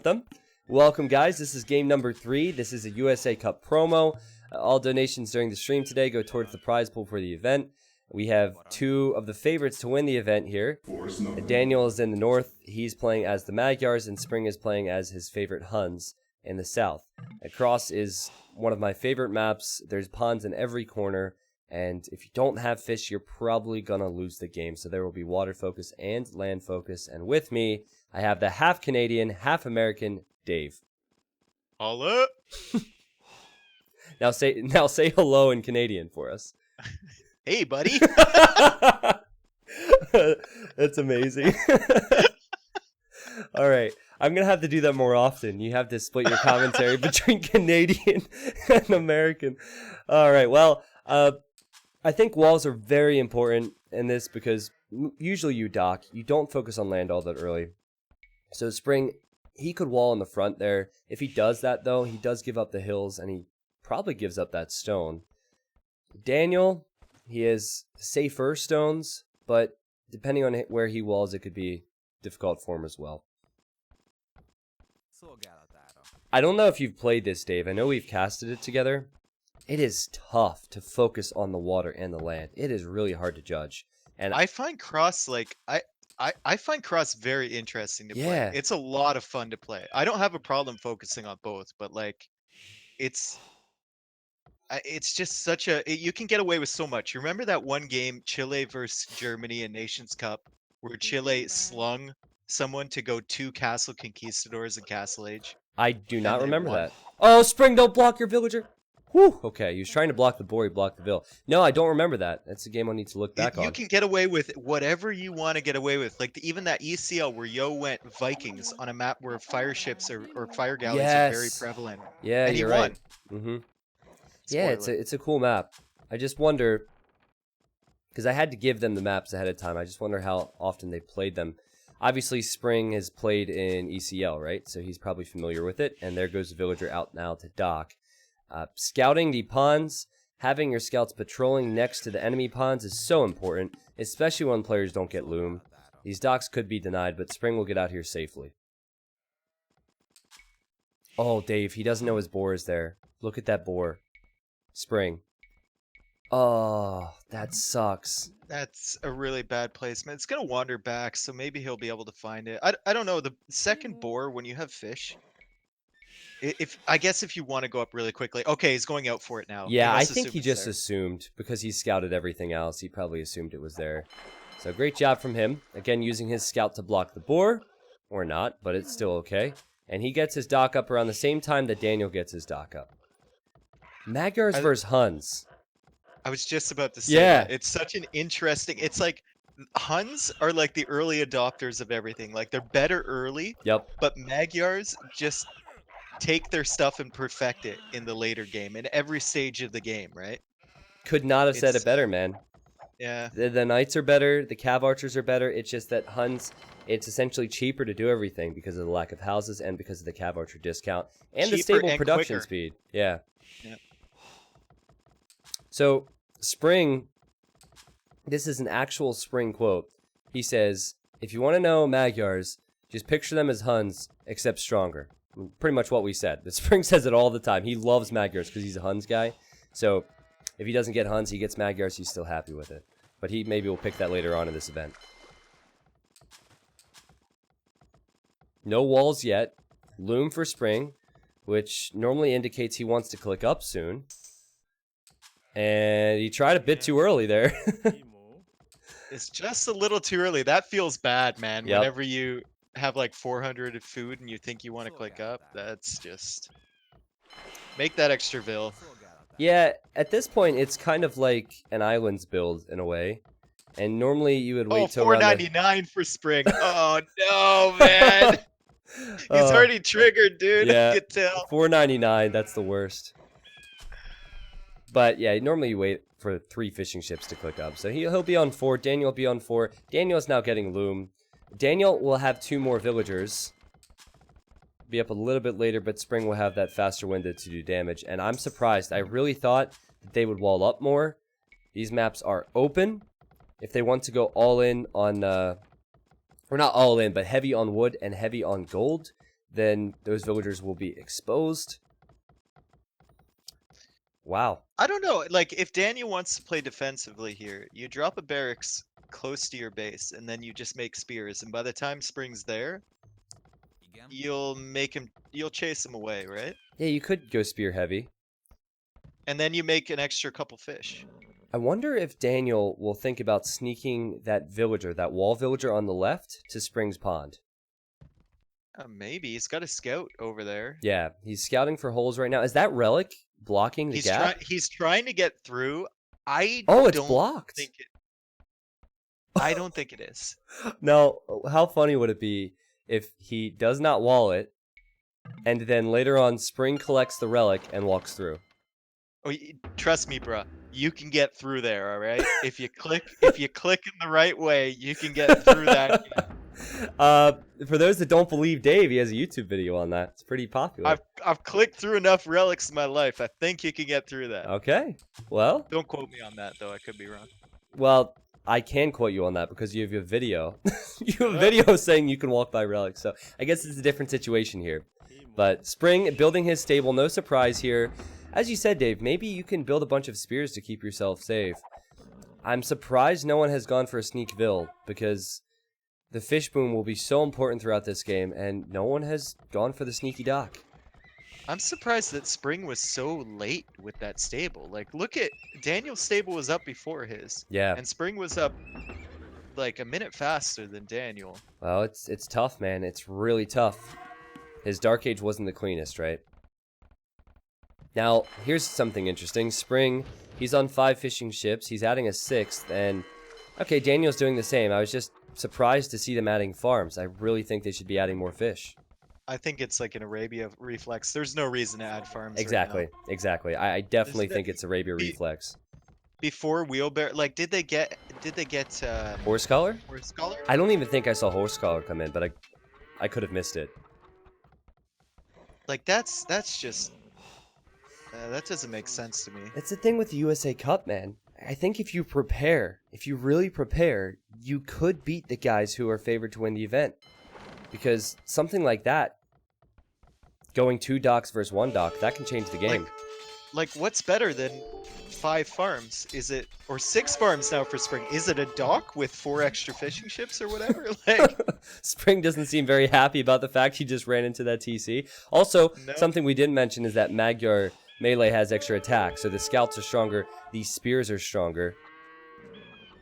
them. Welcome, guys. This is game number 3. This is a USA Cup promo. All donations during the stream today go towards the prize pool for the event. We have 2 of the favorites to win the event here. Daniel is in the north. He's playing as the Magyars, and Spring is playing as his favorite Huns in the south. Cross is one of my favorite maps. There's ponds in every corner, and if you don't have fish, you're probably going to lose the game. So there will be water focus and land focus. And with me, I have the half Canadian, half American Dave. Holla! Now say hello in Canadian for us. Hey, buddy. That's amazing. All right. I'm going to have to do that more often. You have to split your commentary between Canadian and American. All right. Well, I think walls are very important in this because usually you dock. You don't focus on land all that early. So Spring, he could wall in the front there. If he does that, though, he does give up the hills, and he probably gives up that stone. Daniel, he has safer stones, but depending on where he walls, it could be difficult for him as well. I don't know if you've played this, Dave. I know we've casted it together. It is tough to focus on the water and the land. It is really hard to judge. And I find Cross I find Cross very interesting to play. It's a lot of fun to play. I don't have a problem focusing on both, but like it's just such a you can get away with so much. You remember that one game, Chile versus Germany in Nations Cup, where Chile slung someone to go 2 Castle Conquistadors in Castle Age? I do not remember that. Oh, Spring, don't block your villager. Whew. Okay, he was trying to block the boar, he blocked the vill. No, I don't remember that. That's a game I need to look back on. You can get away with whatever you want to get away with. Like even that ECL where Yo went Vikings on a map where fire ships or fire galleys are very prevalent. Yeah, and you're right. Yeah, it's a cool map. I just wonder, because I had to give them the maps ahead of time, I just wonder how often they played them. Obviously, Spring has played in ECL, right? So he's probably familiar with it. And there goes the villager out now to dock. Scouting the ponds, having your scouts patrolling next to the enemy ponds is so important, especially when players don't get loom. These docks could be denied, but Spring will get out here safely. Oh, Dave, he doesn't know his boar is there. Look at that boar. Spring. Oh, that sucks. That's a really bad placement. It's going to wander back, so maybe he'll be able to find it. I don't know. The second boar, when you have fish, I guess if you want to go up really quickly. Okay, he's going out for it now. Yeah, I think he just assumed, because he scouted everything else, he probably assumed it was there. So great job from him. Again, using his scout to block the boar. Or not, but it's still okay. And he gets his dock up around the same time that Daniel gets his dock up. Magyars versus Huns. I was just about to say that. It's such an interesting... It's like, Huns are like the early adopters of everything. Like, they're better early. Yep. But Magyars just take their stuff and perfect it in the later game, in every stage of the game, right? Could not have said it better, man. Yeah. The Knights are better, the Cav Archers are better. It's just that Huns, it's essentially cheaper to do everything because of the lack of houses and because of the Cav Archer discount and the stable production speed. Yeah. So, Spring, this is an actual Spring quote. He says, if you want to know Magyars, just picture them as Huns, except stronger. Pretty much what we said. But Spring says it all the time. He loves Magyars because he's a Huns guy. So, if he doesn't get Huns, he gets Magyars, he's still happy with it. But he maybe will pick that later on in this event. No walls yet. Loom for Spring, which normally indicates he wants to click up soon. And he tried a bit too early there. It's just a little too early. That feels bad, man. Yep. Whenever you have like 400 of food and you think you want to click up, that's just... Make that extra vill. Yeah, at this point, it's kind of like an islands build in a way. And normally you would wait till $4.99 for Spring. Oh, no, man. He's already triggered, dude. Yeah, I could tell. $4.99, that's the worst. But yeah, normally you wait for 3 fishing ships to click up. So he'll be on 4, Daniel will be on 4. Daniel is now getting loom. Daniel will have 2 more villagers. Be up a little bit later, but Spring will have that faster window to do damage. And I'm surprised. I really thought that they would wall up more. These maps are open. If they want to go all in on, or not all in, but heavy on wood and heavy on gold, then those villagers will be exposed. Wow. I don't know. Like, if Daniel wants to play defensively here, you drop a barracks close to your base, and then you just make spears. And by the time Spring's there, you'll chase him away, right? Yeah, you could go spear heavy. And then you make an extra couple fish. I wonder if Daniel will think about sneaking that villager, that wall villager on the left, to Spring's Pond. Maybe. He's got a scout over there. Yeah, he's scouting for holes right now. Is that relic blocking the gap? He's trying to get through. It's blocked. I don't think it is. Now, how funny would it be if he does not wall it, and then later on Spring collects the relic and walks through? Oh, trust me, bro. You can get through there, all right? If you click in the right way, you can get through that gap. For those that don't believe Dave, he has a YouTube video on that. It's pretty popular. I've clicked through enough relics in my life. I think you can get through that. Okay. Well, don't quote me on that though. I could be wrong. Well, I can quote you on that because you have a video. You have a video saying you can walk by relics. So I guess it's a different situation here. But Spring building his stable, no surprise here. As you said, Dave, maybe you can build a bunch of spears to keep yourself safe. I'm surprised no one has gone for a sneak vill because the fish boom will be so important throughout this game, and no one has gone for the sneaky dock. I'm surprised that Spring was so late with that stable. Like, look at Daniel's stable was up before his. Yeah. And Spring was up like a minute faster than Daniel. Well, it's tough, man. It's really tough. His Dark Age wasn't the cleanest, right? Now, here's something interesting. Spring, he's on 5 fishing ships. He's adding a 6th, and okay, Daniel's doing the same. I was just surprised to see them adding farms. I really think they should be adding more fish. I think it's like an Arabia reflex. There's no reason to add farms. Exactly, right now. exactly. I definitely think it's Arabia reflex. Before wheelbarrow, like, did they get Horse collar? Horse collar? I don't even think I saw horse collar come in, but I could have missed it. Like, that's just that doesn't make sense to me. That's the thing with the USA Cup, man. I think if you prepare, if you really prepare, you could beat the guys who are favored to win the event. Because something like that, going 2 docks versus 1 dock, that can change the game. Like what's better than 5 farms? Is it, or 6 farms now for Spring? Is it a dock with 4 extra fishing ships or whatever? Like, Spring doesn't seem very happy about the fact he just ran into that TC. Also, something we didn't mention is that Magyar melee has extra attack, so the scouts are stronger, these spears are stronger.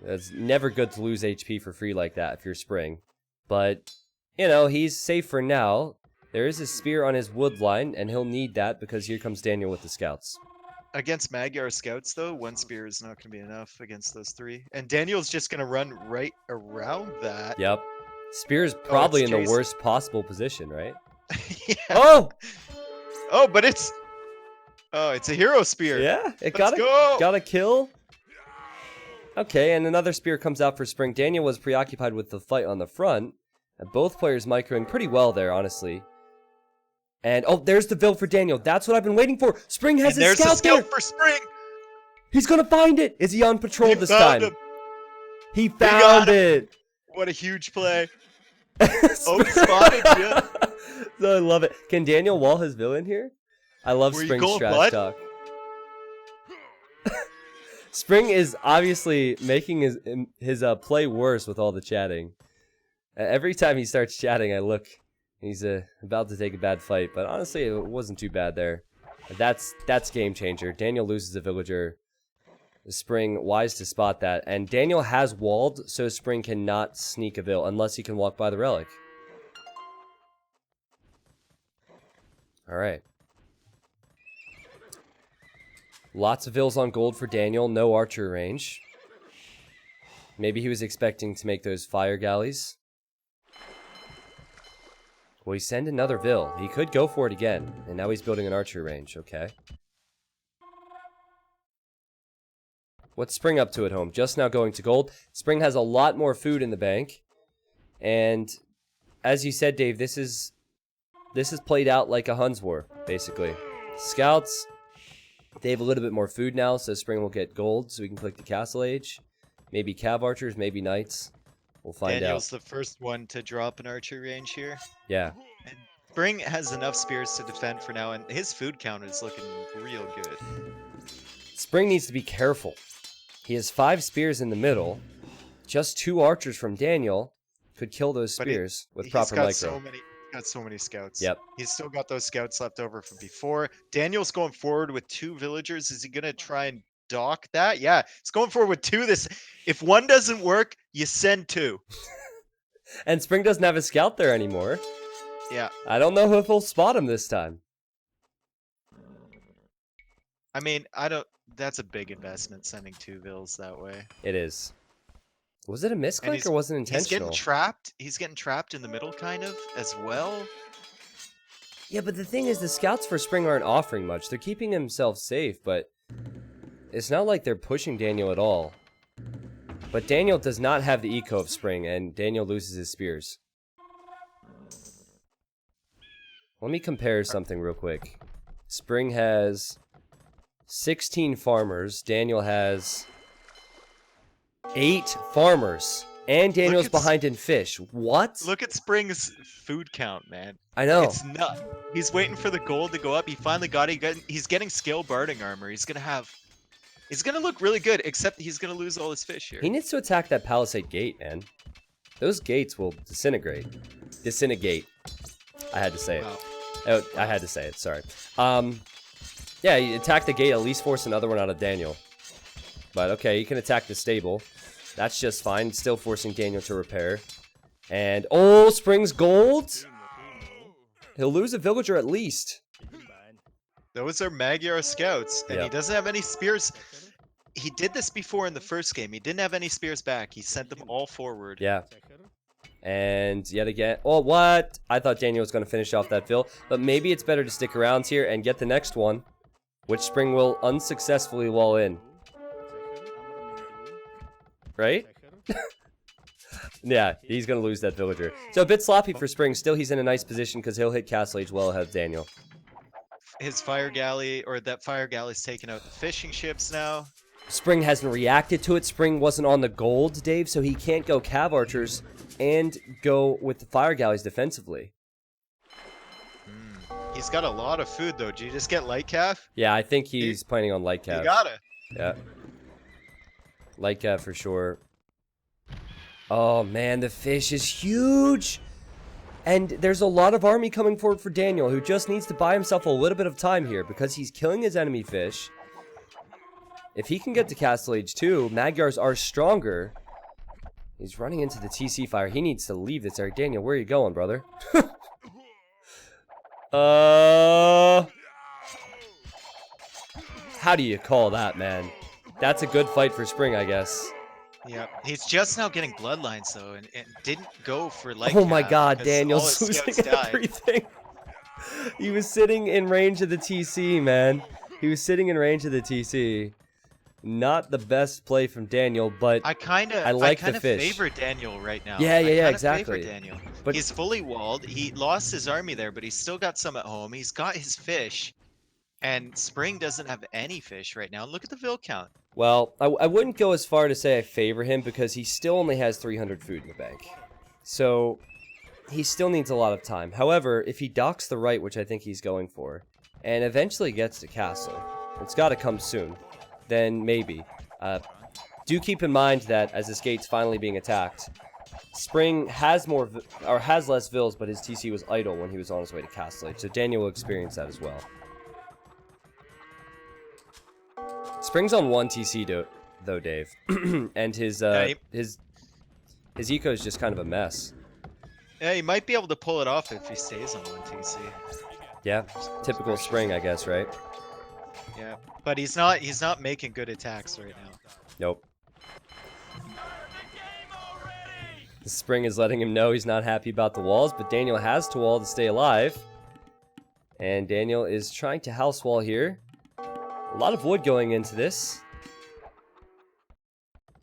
It's never good to lose HP for free like that if you're Spring. But, you know, he's safe for now. There is a spear on his wood line, and he'll need that because here comes Daniel with the scouts. Against Magyar scouts, though, 1 spear is not going to be enough against those 3. And Daniel's just going to run right around that. Yep. Spear's probably in the worst possible position, right? Yeah. Oh! Oh, but it's a hero spear. Yeah, it got a kill. Okay, and another spear comes out for Spring. Daniel was preoccupied with the fight on the front. And both players microing pretty well there, honestly. And, oh, there's the vill for Daniel. That's what I've been waiting for. Spring has his scout there. There's a scout for Spring. He's going to find it. Is he on patrol this time? He found it. What a huge play. Oh, he spotted you. So I love it. Can Daniel wall his vill in here? I love Spring's trash talk. Spring is obviously making his play worse with all the chatting. Every time he starts chatting, I look. He's about to take a bad fight, but honestly, it wasn't too bad there. That's game changer. Daniel loses a villager. Spring wise to spot that, and Daniel has walled, so Spring cannot sneak a vill unless he can walk by the relic. All right. Lots of vills on gold for Daniel. No archer range. Maybe he was expecting to make those fire galleys. Will he send another vill? He could go for it again. And now he's building an archer range. Okay. What's Spring up to at home? Just now going to gold. Spring has a lot more food in the bank. And as you said, Dave, this is played out like a Huns war, basically. Scouts, they have a little bit more food now, so Spring will get gold, so we can click the castle age. Maybe cav archers, maybe knights. We'll find out. Daniel's the first one to drop an archer range here. Yeah. Spring has enough spears to defend for now, and his food count is looking real good. Spring needs to be careful. He has 5 spears in the middle. Just 2 archers from Daniel could kill those spears with proper micro. Got so many scouts. Yep. He's still got those scouts left over from before. Daniel's going forward with 2 villagers. Is he gonna try and dock that? Yeah, he's going forward with 2. If one doesn't work, you send 2. And Spring doesn't have a scout there anymore. Yeah. I don't know if he'll spot him this time. I mean, that's a big investment sending 2 vills that way. It is. Was it a misclick or was it intentional? He's getting trapped. He's getting trapped in the middle, kind of, as well. Yeah, but the thing is, the scouts for Spring aren't offering much. They're keeping himself safe, but it's not like they're pushing Daniel at all. But Daniel does not have the eco of Spring, and Daniel loses his spears. Let me compare something real quick. Spring has 16 farmers. Daniel has 8 farmers. And Daniel's behind in fish. What? Look at Spring's food count, man. I know. It's nuts. He's waiting for the gold to go up. He finally got it. He's getting scale barding armor. He's gonna look really good, except he's gonna lose all his fish here. He needs to attack that palisade gate, man. Those gates will disintegrate. Disintegrate. I had to say it. Wow. Oh, I had to say it, sorry. Yeah, you attack the gate, at least force another one out of Daniel. But okay, you can attack the stable. That's just fine. Still forcing Daniel to repair. And, oh, Spring's gold? He'll lose a villager at least. Those are Magyar scouts, and Yep. he doesn't have any spears. He did this before in the first game. He didn't have any spears back. He sent them all forward. Yeah. And yet again, oh, what? I thought Daniel was going to finish off that fill, but maybe it's better to stick around here and get the next one, which Spring will unsuccessfully wall in. Right? Yeah, he's going to lose that villager. So a bit sloppy for Spring. Still, he's in a nice position because he'll hit Castle Age well ahead of Daniel. His fire galley, or that fire galley's taking out the fishing ships now. Spring hasn't reacted to it. Spring wasn't on the gold, Dave, so he can't go Cav Archers and go with the fire galleys defensively. He's got a lot of food, though. Do you just get light calf? Yeah, I think he's planning on light Cav. You gotta. Yeah. Light Cav for sure. Oh, man, the fish is huge. And there's a lot of army coming forward for Daniel, who just needs to buy himself a little bit of time here because he's killing his enemy fish. If he can get to Castle Age 2, Magyars are stronger. He's running into the TC fire. He needs to leave this area. Daniel, where are you going, brother? How do you call that, man? That's a good fight for Spring, I guess. Yeah, he's just now getting bloodlines though, and didn't go for light. Oh my cap God, because Daniel's all his losing scouts died. everything. He was sitting in range of the TC, man. He was sitting in range of the TC. Not the best play from Daniel, but I like the fish. Favor Daniel right now. Yeah, I kinda exactly. favor Daniel. But he's fully walled. He lost his army there, but he's still got some at home. He's got his fish, and Spring doesn't have any fish right now. Look at the vill count. well, I wouldn't go as far to say I favor him because he still only has 300 food in the bank. So he still needs a lot of time. However, if he docks the right, which I think he's going for, and eventually gets to Castle, it's got to come soon, then maybe. Do keep in mind that as this gate's finally being attacked, Spring has less vills, but his TC was idle when he was on his way to Castle Age, so Daniel will experience that as well. Spring's on 1 TC though, Dave, and his eco is just kind of a mess. Yeah, he might be able to pull it off if he stays on 1 TC. Yeah, typical Spring, I guess, right? Yeah, but he's not making good attacks right now. Nope. The Spring is letting him know he's not happy about the walls, but Daniel has to wall to stay alive. And Daniel is trying to house wall here. A lot of wood going into this.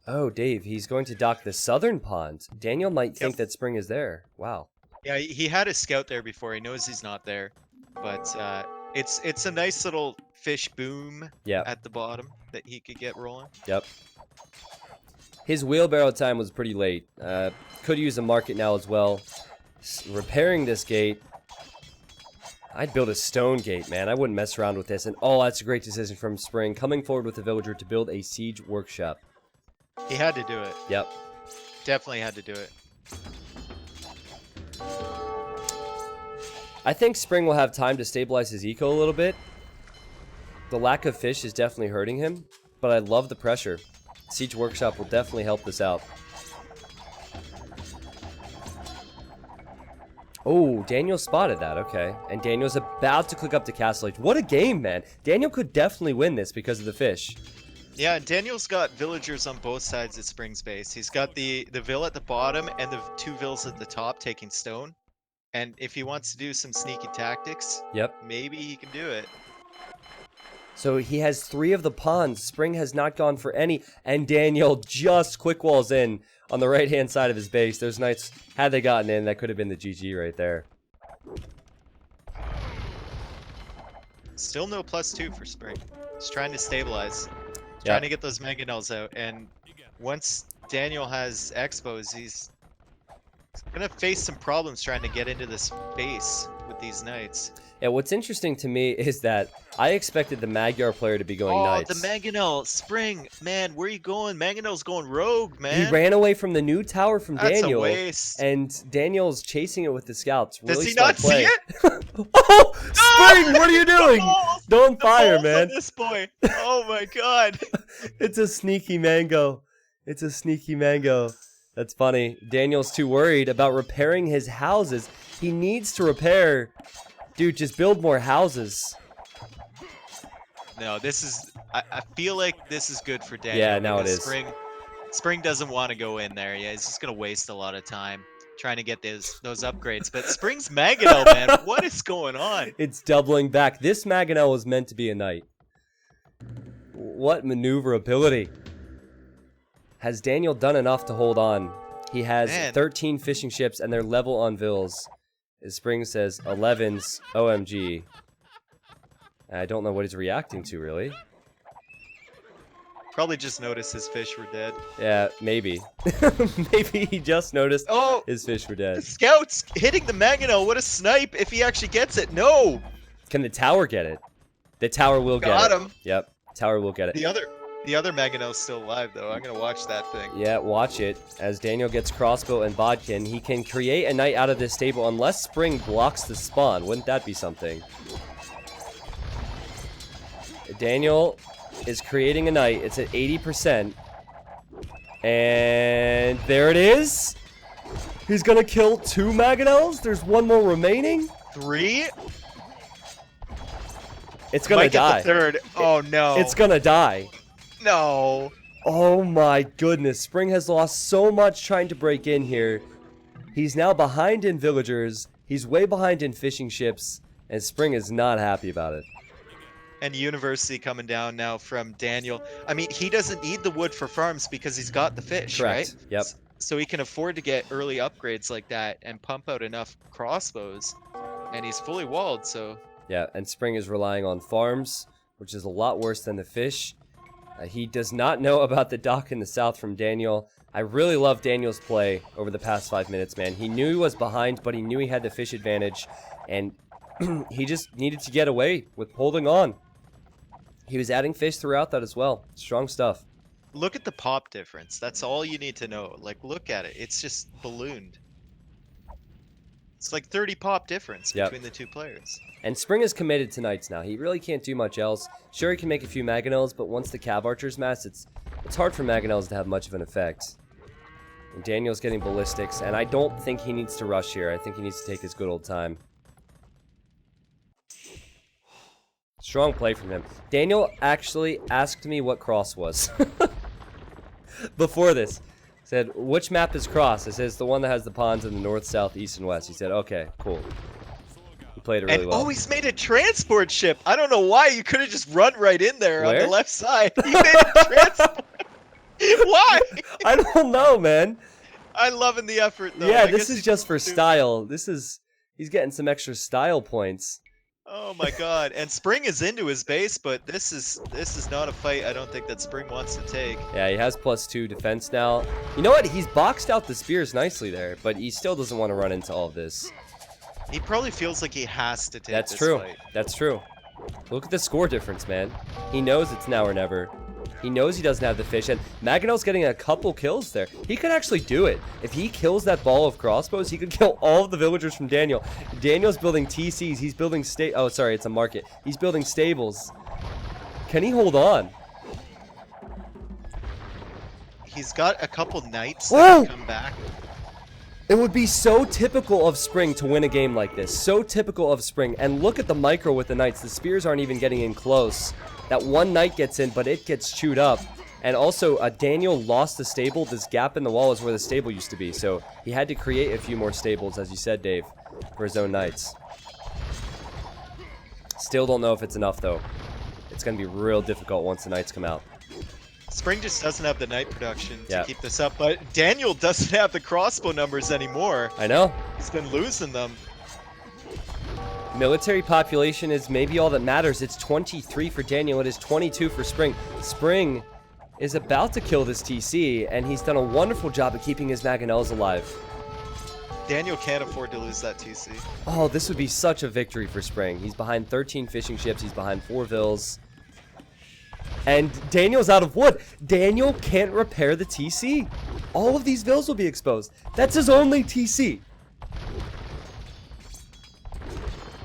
Oh, Dave, he's going to dock the southern pond. Daniel might think that Spring is there. Wow. Yeah, he had a scout there before. He knows he's not there, but it's a nice little fish boom at the bottom that he could get rolling. Yep. His wheelbarrow time was pretty late. Could use a market now as well. Repairing this gate. I'd build a stone gate, man. I wouldn't mess around with this. And oh, that's a great decision from Spring. Coming forward with the villager to build a siege workshop. He had to do it. Yep. Definitely had to do it. I think Spring will have time to stabilize his eco a little bit. The lack of fish is definitely hurting him, but I love the pressure. Siege Workshop will definitely help this out. Oh, Daniel spotted that, okay. And Daniel's about to click up to Castle Age. What a game, man. Daniel could definitely win this because of the fish. Yeah, and Daniel's got villagers on both sides of Spring's base. He's got the vill at the bottom and the 2 vills at the top taking stone. And if he wants to do some sneaky tactics, yep, maybe he can do it. So he has 3 of the pawns. Spring has not gone for any. And Daniel just quick walls in on the right-hand side of his base. Those knights, had they gotten in, that could have been the GG right there. Still no +2 for Spring. He's trying to stabilize. He's trying to get those mangonels out. And once Daniel has expos, he's gonna face some problems trying to get into this base with these knights. Yeah, what's interesting to me is that I expected the Magyar player to be going knights. Oh, the Mangonel. Spring, man, where are you going? Mangonel's going rogue, man. He ran away from the new tower from Daniel. That's a waste. And Daniel's chasing it with the scouts. Really Does he not see it? Oh, Spring, what are you doing? Don't fire, man. This boy. Oh my god. It's a sneaky mango. It's a sneaky mango. That's funny. Daniel's too worried about repairing his houses. He needs to repair. Dude, just build more houses. No, this is... I feel like this is good for Daniel. Yeah, now it is. Spring doesn't want to go in there. Yeah, he's just going to waste a lot of time trying to get those upgrades. But Spring's Mangonel, man, what is going on? It's doubling back. This Mangonel was meant to be a knight. What maneuverability. Has Daniel done enough to hold on? He has 13 fishing ships and they're level on vills. As Spring says, 11's OMG. I don't know what he's reacting to, really. Probably just noticed his fish were dead. Yeah, maybe. Maybe he just noticed his fish were dead. The scout's hitting the Mangonel. What a snipe if he actually gets it. No! Can the tower get it? The tower will get it. Got him. Yep, tower will get it. The other Mangonel's still alive, though. I'm going to watch that thing. Yeah, watch it. As Daniel gets crossbow and bodkin, he can create a knight out of this stable unless Spring blocks the spawn. Wouldn't that be something? Daniel is creating a knight. It's at 80%. And there it is. He's going to kill 2 Mangonels. There's 1 more remaining. 3? It's going to die. Get the 3rd. Oh, no. It's going to die. No. Oh my goodness. Spring has lost so much trying to break in here. He's now behind in villagers. He's way behind in fishing ships. And Spring is not happy about it. And University coming down now from Daniel. I mean, he doesn't need the wood for farms because he's got the fish, correct, right? Yep. So he can afford to get early upgrades like that and pump out enough crossbows. And he's fully walled, so... Yeah, and Spring is relying on farms, which is a lot worse than the fish. He does not know about the dock in the south from Daniel. I really love Daniel's play over the past 5 minutes, man. He knew he was behind, but he knew he had the fish advantage. And he just needed to get away with holding on. He was adding fish throughout that as well. Strong stuff. Look at the pop difference. That's all you need to know. Like, look at it. It's just ballooned. It's like 30 pop difference between the 2 players. And Spring is committed to knights now. He really can't do much else. Sure, he can make a few Mangonels, but once the Cav Archers mass, it's hard for Mangonels to have much of an effect. And Daniel's getting ballistics, and I don't think he needs to rush here. I think he needs to take his good old time. Strong play from him. Daniel actually asked me what cross was. Before this. Said, which map is cross? It says the one that has the pawns in the north, south, east, and west. He said, okay, cool. He played it really well. Oh, he's made a transport ship. I don't know why. You could have just run right in there on the left side. He made a transport. Why? I don't know, man. I'm loving the effort, though. Yeah, this is just for style. He's getting some extra style points. Oh my god. And Spring is into his base, but this is not a fight I don't think that Spring wants to take. Yeah, he has +2 defense now. You know what? He's boxed out the spears nicely there, but he still doesn't want to run into all of this. He probably feels like he has to take That's this true. fight. That's true. Look at the score difference, man. He knows it's now or never. He knows he doesn't have the fish, and Mangonel's getting a couple kills there. He could actually do it. If he kills that ball of crossbows, he could kill all of the villagers from Daniel. Daniel's building TCs. He's building oh, sorry, it's a market. He's building stables. Can he hold on? He's got a couple knights that can come back. It would be so typical of Spring to win a game like this. So typical of Spring. And look at the micro with the knights. The spears aren't even getting in close. That one knight gets in, but it gets chewed up. And also, Daniel lost the stable. This gap in the wall is where the stable used to be. So he had to create a few more stables, as you said, Dave, for his own knights. Still don't know if it's enough, though. It's going to be real difficult once the knights come out. Spring just doesn't have the knight production to keep this up, but Daniel doesn't have the crossbow numbers anymore. I know. He's been losing them. Military population is maybe all that matters. It's 23 for Daniel. It is 22 for Spring. Spring is about to kill this TC, and he's done a wonderful job at keeping his Mangonels alive. Daniel can't afford to lose that TC. Oh, this would be such a victory for Spring. He's behind 13 fishing ships. He's behind 4 vills. And Daniel's out of wood. Daniel can't repair the TC. All of these vills will be exposed. That's his only TC.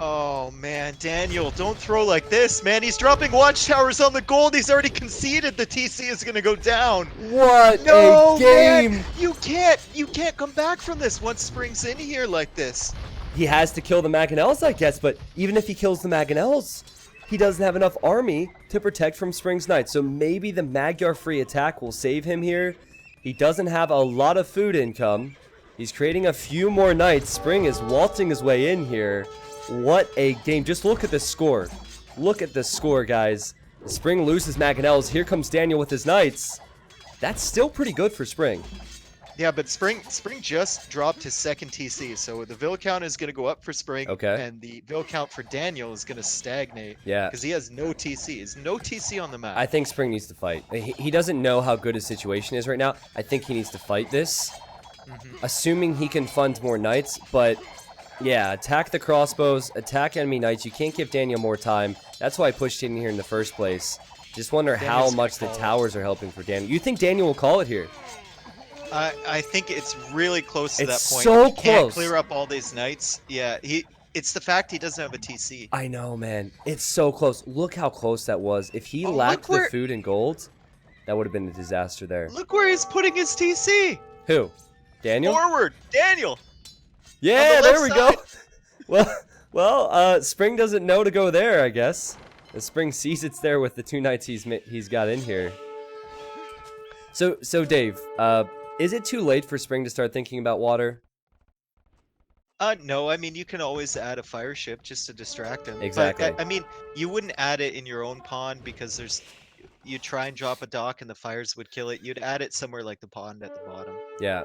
Oh, man. Daniel, don't throw like this, man. He's dropping watchtowers on the gold. He's already conceded the TC is going to go down. What a game. Man. You can't come back from this once Spring's in here like this. He has to kill the Mangonels, I guess. But even if he kills the Mangonels, he doesn't have enough army to protect from Spring's Knights. So maybe the Magyar free attack will save him here. He doesn't have a lot of food income. He's creating a few more knights. Spring is waltzing his way in here. What a game. Just look at the score. Look at the score, guys. Spring loses Mangonels. Here comes Daniel with his knights. That's still pretty good for Spring. Yeah, but Spring just dropped his second TC, so the vill count is going to go up for Spring, and the vill count for Daniel is going to stagnate. Yeah. Because he has no TC. There's no TC on the map. I think Spring needs to fight. He doesn't know how good his situation is right now. I think he needs to fight this. Assuming he can fund more knights, but yeah, attack the crossbows, attack enemy knights. You can't give Daniel more time. That's why I pushed in here in the first place. Just wonder how much the towers are helping for Daniel. You think Daniel will call it here? I think it's really close to that point. So he can't close. clear up all these knights. Yeah, it's the fact he doesn't have a TC. I know, man. It's so close. Look how close that was. If he lacked the food and gold, that would have been a disaster there. Look where he's putting his TC. Who? Daniel? Forward, Daniel. Yeah, there we go. Well, Spring doesn't know to go there, I guess. And Spring sees it's there with the 2 knights he's got in here. So Dave, is it too late for Spring to start thinking about water? No, I mean, you can always add a fire ship just to distract him. Exactly. But, I mean, you wouldn't add it in your own pond because you try and drop a dock and the fires would kill it. You'd add it somewhere like the pond at the bottom. Yeah.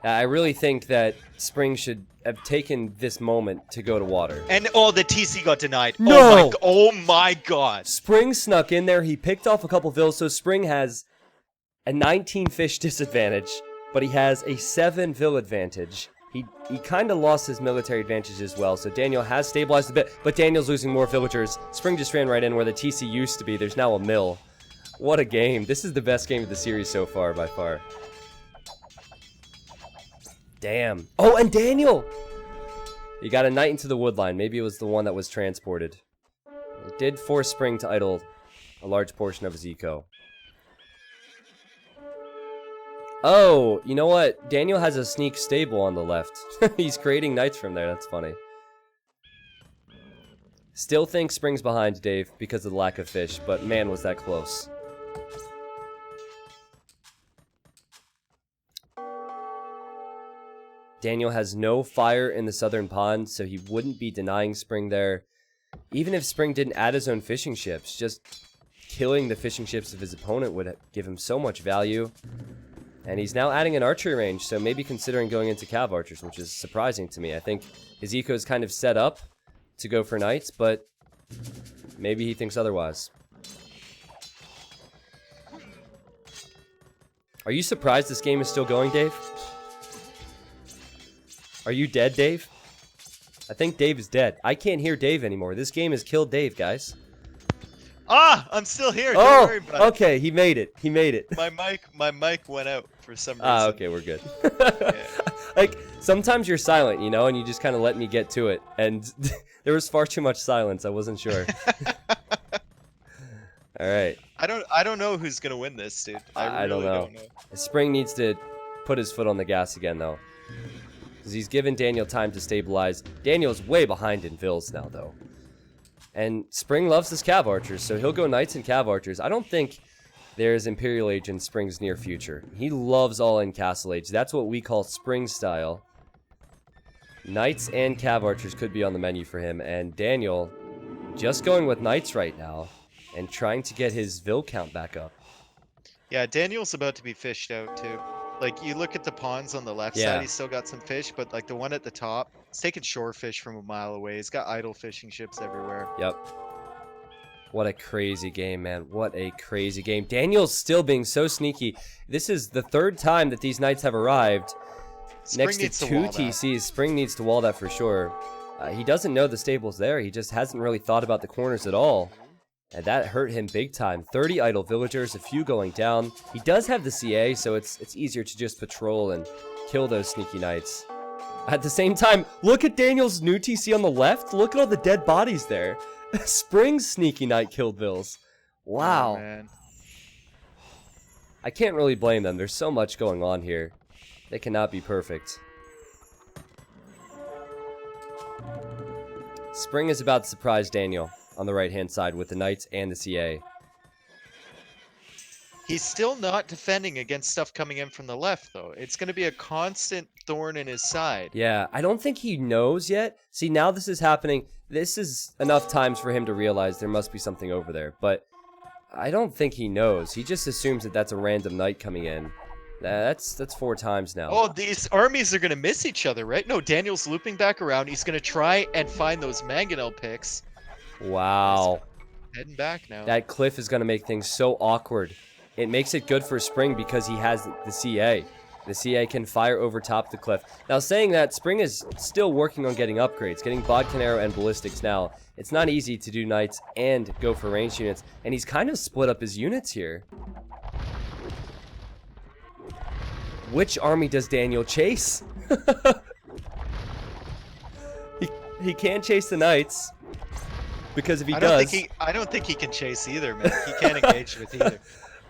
I really think that Spring should have taken this moment to go to water. And, the TC got denied. No! Oh my god! Spring snuck in there. He picked off a couple vills, so Spring has a 19 fish disadvantage, but he has a 7 vill advantage. He kind of lost his military advantage as well, so Daniel has stabilized a bit, but Daniel's losing more villagers. Spring just ran right in where the TC used to be. There's now a mill. What a game. This is the best game of the series so far, by far. Damn. Oh, and Daniel! He got a knight into the wood line. Maybe it was the one that was transported. It did force Spring to idle a large portion of his eco. Oh, you know what? Daniel has a sneak stable on the left. He's creating knights from there. That's funny. Still think Spring's behind, Dave, because of the lack of fish, but man, was that close. Daniel has no fire in the southern pond, so he wouldn't be denying Spring there. Even if Spring didn't add his own fishing ships, just killing the fishing ships of his opponent would give him so much value. And he's now adding an archery range, so maybe considering going into cav archers, which is surprising to me. I think his eco is kind of set up to go for knights, but maybe he thinks otherwise. Are you surprised this game is still going, Dave? Are you dead, Dave? I think Dave is dead. I can't hear Dave anymore. This game has killed Dave, guys. Ah, I'm still here. Don't worry about it. Okay, he made it. He made it. My mic went out for some reason. Ah, okay, we're good. Yeah. Like, sometimes you're silent, you know, and you just kind of let me get to it. And there was far too much silence. I wasn't sure. All right. I don't know who's gonna win this, dude. I really don't know. Spring needs to put his foot on the gas again, though, because he's given Daniel time to stabilize. Daniel's way behind in Vils now, though. And Spring loves his Cav Archers, so he'll go Knights and Cav Archers. I don't think there's Imperial Age in Spring's near future. He loves all-in Castle Age. That's what we call Spring style. Knights and Cav Archers could be on the menu for him, and Daniel just going with Knights right now and trying to get his Vil count back up. Yeah, Daniel's about to be fished out, too. Like, you look at the ponds on the left side, he's still got some fish, but, like, the one at the top, it's taking shore fish from a mile away. He's got idle fishing ships everywhere. Yep. What a crazy game, man. What a crazy game. Daniel's still being so sneaky. This is the third time that these Knights have arrived. Spring Next to needs 2 wall that. TCs. Spring needs to wall that for sure. He doesn't know the stable's there. He just hasn't really thought about the corners at all. And that hurt him big time. 30 idle villagers, a few going down. He does have the CA, so it's easier to just patrol and kill those sneaky Knights. At the same time, look at Daniel's new TC on the left. Look at all the dead bodies there. Spring's sneaky Knight killed Vils. Wow. Oh, man. I can't really blame them. There's so much going on here. They cannot be perfect. Spring is about to surprise Daniel on the right-hand side with the Knights and the CA. He's still not defending against stuff coming in from the left, though. It's going to be a constant thorn in his side. Yeah, I don't think he knows yet. See, now this is happening. This is enough times for him to realize there must be something over there. But I don't think he knows. He just assumes that that's a random Knight coming in. That's 4 times now. Oh, these armies are going to miss each other, right? No, Daniel's looping back around. He's going to try and find those Mangonel picks. Wow. He's heading back now. That cliff is going to make things so awkward. It makes it good for Spring because he has the CA. The CA can fire over top the cliff. Now, saying that, Spring is still working on getting upgrades, getting Bodkin Arrow and Ballistics now. It's not easy to do Knights and go for ranged units, and he's kind of split up his units here. Which army does Daniel chase? he can't chase the Knights, because if he does... I don't think he can chase either, man. He can't engage with either.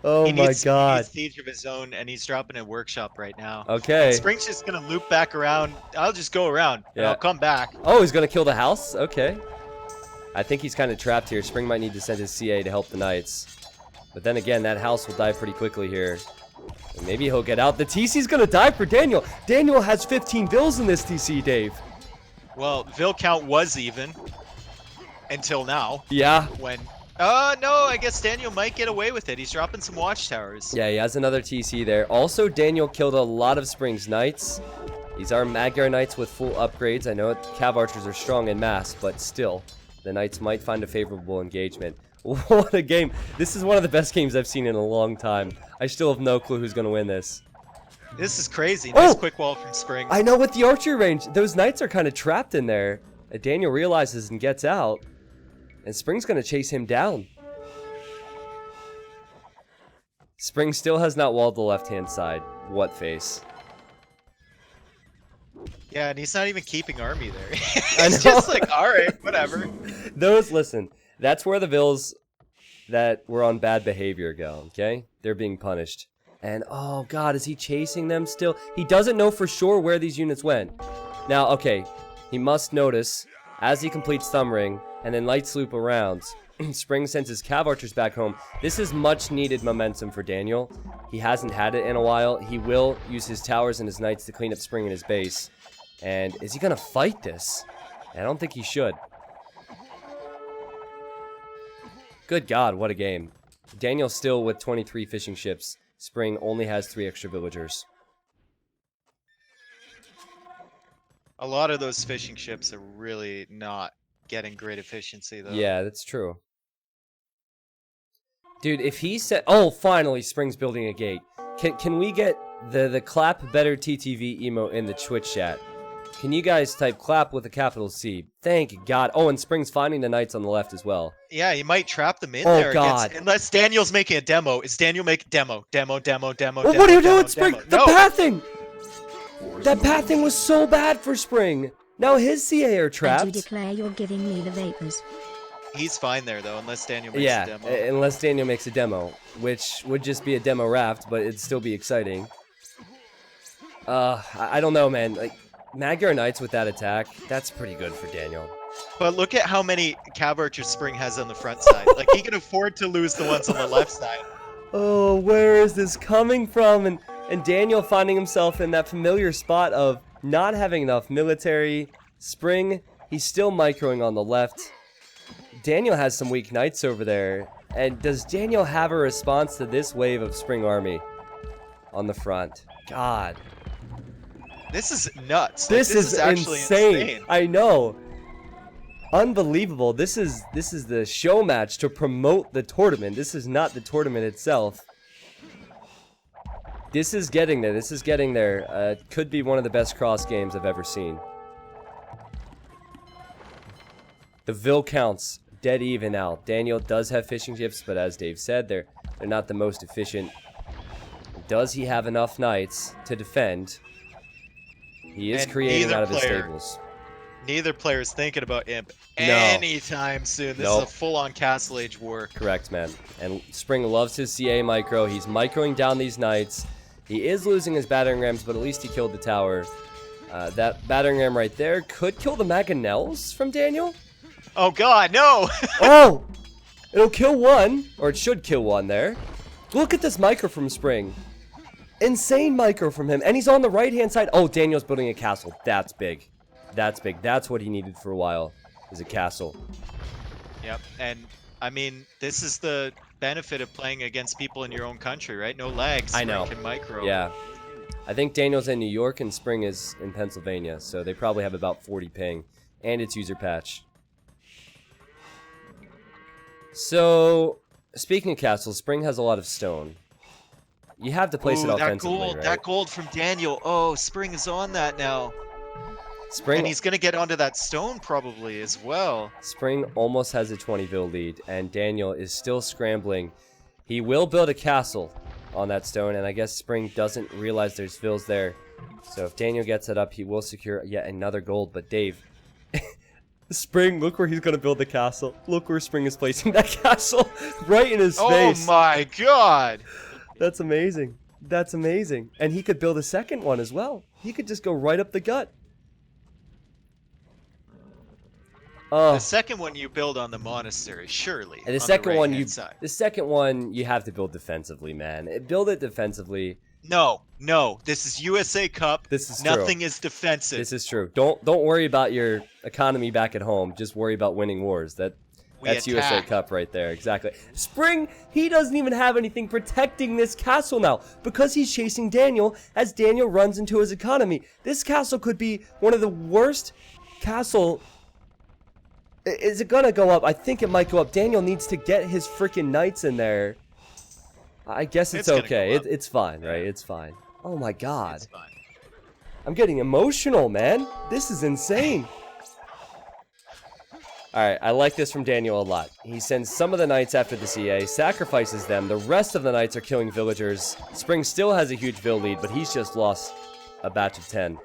Oh my god. He needs siege of his own, and he's dropping a workshop right now. Okay. And Spring's just gonna loop back around. I'll just go around, and I'll come back. Oh, he's gonna kill the house? Okay. I think he's kind of trapped here. Spring might need to send his CA to help the Knights. But then again, that house will die pretty quickly here. And maybe he'll get out. The TC's gonna die for Daniel. Daniel has 15 Vils in this TC, Dave. Well, Vil count was even. Until now. Yeah. When... no, I guess Daniel might get away with it. He's dropping some watchtowers. Yeah, he has another TC there. Also, Daniel killed a lot of Spring's Knights. These are Magyar Knights with full upgrades. I know Cav Archers are strong in mass, but still, the Knights might find a favorable engagement. What a game. This is one of the best games I've seen in a long time. I still have no clue who's going to win this. This is crazy. Nice quick wall from Spring. I know, with the archer range, those Knights are kind of trapped in there. Daniel realizes and gets out. And Spring's going to chase him down. Spring still has not walled the left-hand side. What face? Yeah, and he's not even keeping army there. I know. He's just like, alright, whatever. Listen, that's where the Vils that were on bad behavior go, okay? They're being punished. And, oh god, is he chasing them still? He doesn't know for sure where these units went. Now, okay, he must notice, as he completes Thumb Ring, and then Lights loop around, Spring sends his Cav Archers back home. This is much needed momentum for Daniel. He hasn't had it in a while. He will use his towers and his Knights to clean up Spring in his base. And is he going to fight this? I don't think he should. Good god, what a game. Daniel still with 23 fishing ships. Spring only has 3 extra villagers. A lot of those fishing ships are really not getting great efficiency, though. Yeah, that's true. Dude, if he said... Oh, finally, Spring's building a gate. Can we get the clap better TTV emote in the Twitch chat? Can you guys type clap with a capital C? Thank God. Oh, and Spring's finding the knights on the left as well. Yeah, he might trap them in Oh, there. God. Unless Daniel's making a demo. Is Daniel making demo? Well, what are you doing, Spring? The pathing! That pathing was so bad for Spring. Now his CA are trapped. And you declare you're giving me the vapors. He's fine there, though, unless Daniel makes a demo. Yeah, unless Daniel makes a demo, which would just be a demo raft, but it'd still be exciting. I don't know, man. Like, Magyar Knights with that attack, that's pretty good for Daniel. But look at how many Cav Archers Spring has on the front side. Like, he can afford to lose the ones on the left side. Oh, where is this coming from? And Daniel finding himself in that familiar spot of not having enough military. Spring, he's still microing on the left. Daniel has some weak knights over there. And does Daniel have a response to this wave of Spring army on the front? God. This is nuts. This is actually insane. I know. Unbelievable. This is the show match to promote the tournament. This is not the tournament itself. This is getting there. This is getting there. Could be one of the best cross games I've ever seen. The Vil counts dead even now. Daniel does have fishing ships, but as Dave said, they're not the most efficient. Does he have enough knights to defend? He is creating out of his stables. Neither player is thinking about Imp anytime soon. This is a full-on Castle Age war. Correct, man. And Spring loves his CA micro. He's microing down these knights. He is losing his battering rams, but at least he killed the tower. That battering ram right there could kill the Mangonels from Daniel. Oh, God, no! Oh! It'll kill one, or it should kill one there. Look at this micro from Spring. Insane micro from him. And he's on the right-hand side. Oh, Daniel's building a castle. That's big. That's big. That's what he needed for a while, is a castle. Yep, and I mean, this is the benefit of playing against people in your own country, right? No lags. I know. Can micro. Yeah. I think Daniel's in New York and Spring is in Pennsylvania, so they probably have about 40 ping. And it's user patch. So, speaking of castles, Spring has a lot of stone. You have to place it offensively, right? That gold from Daniel. Oh, Spring is on that now. Spring, and he's going to get onto that stone probably as well. Spring almost has a 20 vil lead, and Daniel is still scrambling. He will build a castle on that stone, and I guess Spring doesn't realize there's vils there. So if Daniel gets it up, he will secure yet another gold. But Dave, Spring, look where he's going to build the castle. Look where Spring is placing that castle, right in his face. Oh my God. That's amazing. That's amazing. And he could build a second one as well. He could just go right up the gut. The second one you build on the monastery, surely. And the second one you have to build defensively, man. Build it defensively. No. This is USA Cup. This is Nothing is defensive. This is true. Don't worry about your economy back at home. Just worry about winning wars. That's USA Cup right there. Exactly. Spring, he doesn't even have anything protecting this castle now because he's chasing Daniel as Daniel runs into his economy. This castle could be one of the worst castle. Is it gonna go up? I think it might go up. Daniel needs to get his freaking knights in there. I guess it's okay. It's fine, right? It's fine. Oh my God. It's fine. I'm getting emotional, man. This is insane. Alright, I like this from Daniel a lot. He sends some of the knights after the CA, sacrifices them. The rest of the knights are killing villagers. Spring still has a huge vil lead, but he's just lost a batch of 10.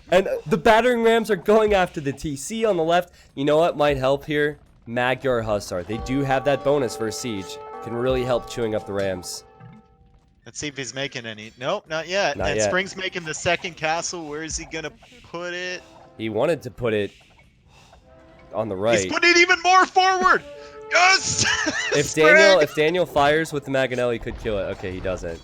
And the battering rams are going after the TC on the left. You know what might help here? Magyar Hussar. They do have that bonus for a siege. Can really help chewing up the rams. Let's see if he's making any. Nope, not yet. Not yet. Spring's making the second castle. Where is he going to put it? He wanted to put it on the right. He's putting it even more forward! Yes! If Daniel fires with the Mangonel, he could kill it. Okay, he doesn't.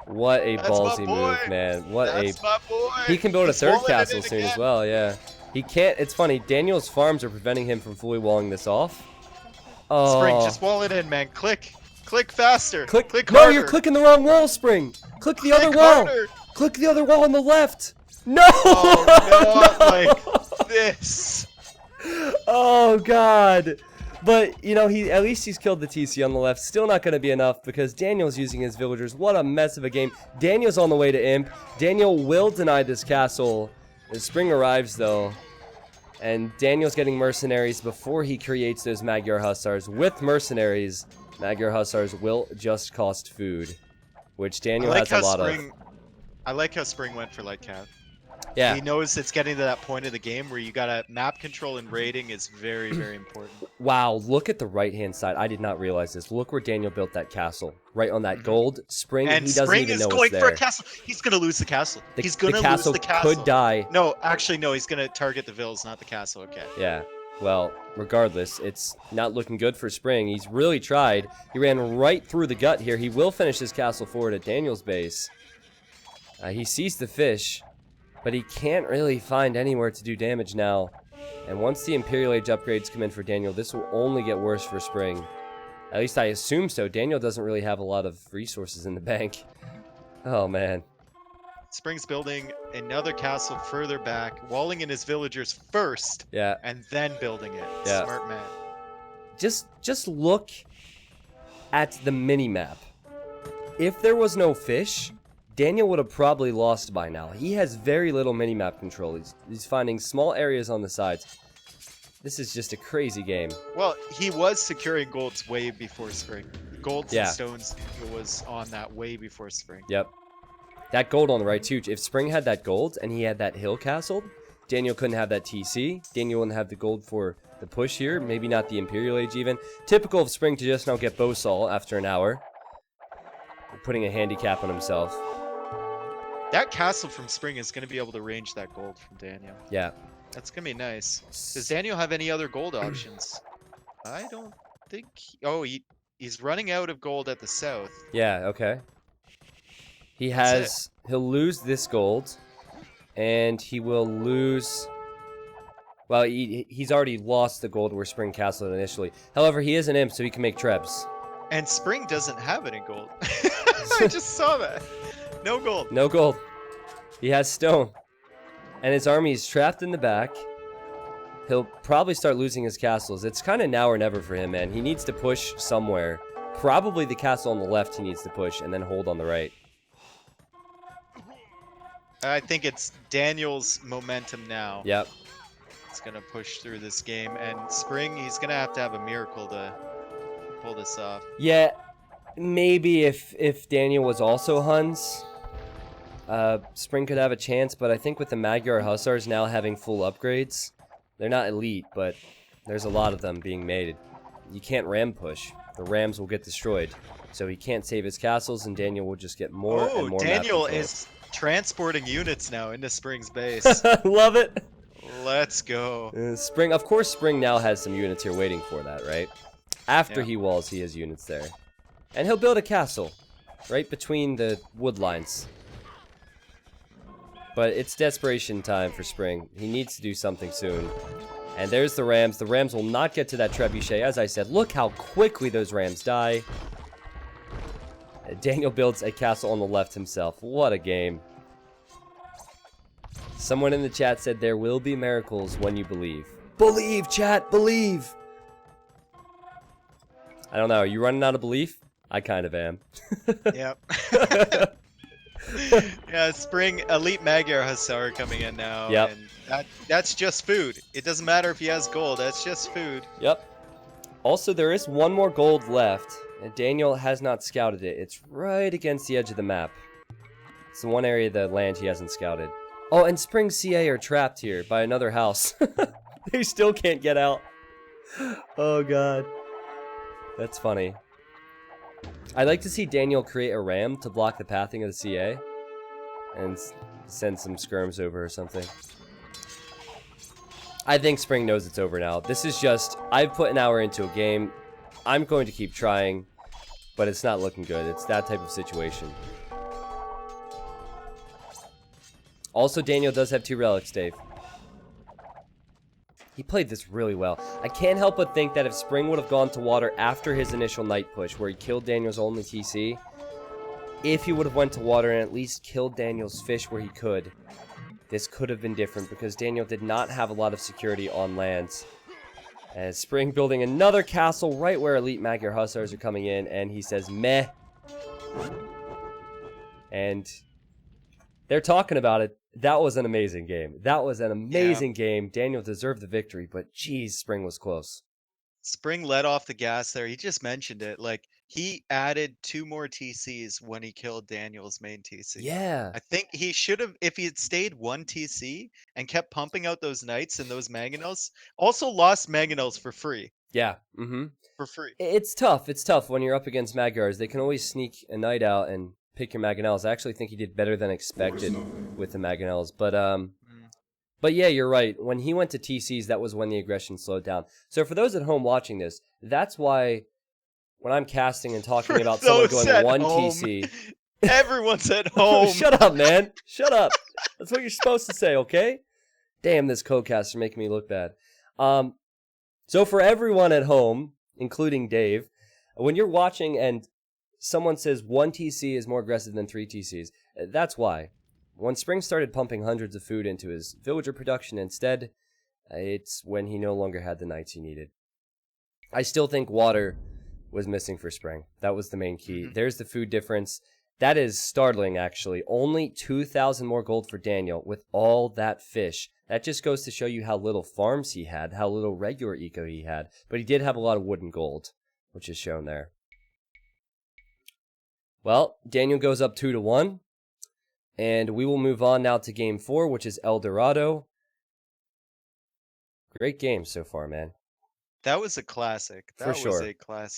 What a ballsy move, man. That's my boy. He can build a third castle soon as well, yeah. He can't. It's funny. Daniel's farms are preventing him from fully walling this off. Oh. Spring, just wall it in, man. Click faster. Click harder. No, you're clicking the wrong wall, Spring. Click the other wall. Harder. Click the other wall on the left. No! Oh, no, like this. Oh, God. But, you know, at least he's killed the TC on the left. Still not going to be enough because Daniel's using his villagers. What a mess of a game. Daniel's on the way to Imp. Daniel will deny this castle. Spring arrives, though. And Daniel's getting mercenaries before he creates those Magyar Hussars. With mercenaries, Magyar Hussars will just cost food. Which Daniel has a lot of. I like how Spring went for light cav. Yeah. He knows it's getting to that point of the game where you gotta map control and raiding is very, very important. Wow, look at the right-hand side. I did not realize this. Look where Daniel built that castle. Right on that gold. Spring, and he doesn't Spring even is know going it's there. for a castle. He's gonna lose the castle. He's gonna lose the castle. Could die. No, actually, no. He's gonna target the villas, not the castle. Okay. Yeah. Well, regardless, it's not looking good for Spring. He's really tried. He ran right through the gut here. He will finish his castle forward at Daniel's base. He sees the fish, but he can't really find anywhere to do damage now. And once the Imperial Age upgrades come in for Daniel, this will only get worse for Spring. At least I assume so. Daniel doesn't really have a lot of resources in the bank. Oh, man. Spring's building another castle further back, walling in his villagers first, Yeah. and then building it. Yeah. Smart man. Just look at the mini-map. If there was no fish, Daniel would have probably lost by now. He has very little mini-map control. He's finding small areas on the sides. This is just a crazy game. Well, he was securing golds way before Spring. Golds Yeah. and stones was on that way before Spring. Yep. That gold on the right, too. If Spring had that gold and he had that hill castle, Daniel couldn't have that TC. Daniel wouldn't have the gold for the push here. Maybe not the Imperial Age even. Typical of Spring to just now get Bosal after an hour. Putting a handicap on himself. That castle from Spring is going to be able to range that gold from Daniel. Yeah. That's going to be nice. Does Daniel have any other gold options? I don't think... he's running out of gold at the south. Yeah, okay. He'll lose this gold, and he will lose... Well, he's already lost the gold where Spring castled initially. However, he is an imp, so he can make trebs. And Spring doesn't have any gold. I just saw that. No gold. No gold. He has stone. And his army is trapped in the back. He'll probably start losing his castles. It's kind of now or never for him, man. He needs to push somewhere. Probably the castle on the left he needs to push, and then hold on the right. I think it's Daniel's momentum now. Yep. It's going to push through this game. And Spring, he's going to have a miracle to pull this off. Yeah, maybe if Daniel was also Huns, Spring could have a chance, but I think with the Magyar Hussars now having full upgrades, they're not elite, but there's a lot of them being made. You can't ram push. The rams will get destroyed. So he can't save his castles, and Daniel will just get more and more. Daniel is transporting units now into Spring's base. Love it. Let's go. Spring, of course, Spring now has some units here waiting for that, right? After he walls, he has units there. And he'll build a castle right between the wood lines. But it's desperation time for Spring. He needs to do something soon. And there's the Rams. The Rams will not get to that trebuchet. As I said, look how quickly those Rams die. Daniel builds a castle on the left himself. What a game. Someone in the chat said there will be miracles when you believe. Believe, chat, believe! I don't know, are you running out of belief? I kind of am. Yep. Yeah, Spring Elite Magyar Hussar coming in now. Yep. And that's just food. It doesn't matter if he has gold, that's just food. Yep. Also, there is one more gold left, and Daniel has not scouted it. It's right against the edge of the map. It's the one area of the land he hasn't scouted. Oh, and Spring CA are trapped here by another house. They still can't get out. Oh, God. That's funny. I'd like to see Daniel create a ram to block the pathing of the CA. And send some skirms over or something. I think Spring knows it's over now. This is just, I've put an hour into a game. I'm going to keep trying, but it's not looking good. It's that type of situation. Also, Daniel does have 2 relics, Dave. He played this really well. I can't help but think that if Spring would have gone to water after his initial night push, where he killed Daniel's only TC, if he would have went to water and at least killed Daniel's fish where he could, this could have been different, because Daniel did not have a lot of security on lands. And Spring building another castle right where Elite Magyar Hussars are coming in, and he says, meh. And they're talking about it. That was an amazing game. That was an amazing game. Daniel deserved the victory, but geez, Spring was close. Spring let off the gas there. He just mentioned it. Like, he added 2 more TCs when he killed Daniel's main TC. Yeah. I think he should have, if he had stayed 1 TC and kept pumping out those knights and those mangonels, also lost mangonels for free. Yeah. For free. It's tough. It's tough when you're up against Magyars. They can always sneak a knight out and pick your mangonels. I actually think he did better than expected with the mangonels. But yeah, you're right. When he went to TCs, that was when the aggression slowed down. So for those at home watching this, that's why when I'm casting and talking about someone going 1 TC... Everyone's at home. Shut up, man. Shut up. That's what you're supposed to say, okay? Damn, this co-caster making me look bad. So for everyone at home, including Dave, when you're watching and someone says 1 TC is more aggressive than 3 TCs, that's why. When Spring started pumping hundreds of food into his villager production instead, it's when he no longer had the knights he needed. I still think water was missing for Spring. That was the main key. There's the food difference. That is startling, actually. Only 2,000 more gold for Daniel with all that fish. That just goes to show you how little farms he had, how little regular eco he had. But he did have a lot of wood and gold, which is shown there. Well, Daniel goes up 2-1. And we will move on now to game 4, which is El Dorado. Great game so far, man. That was a classic. That was a classic.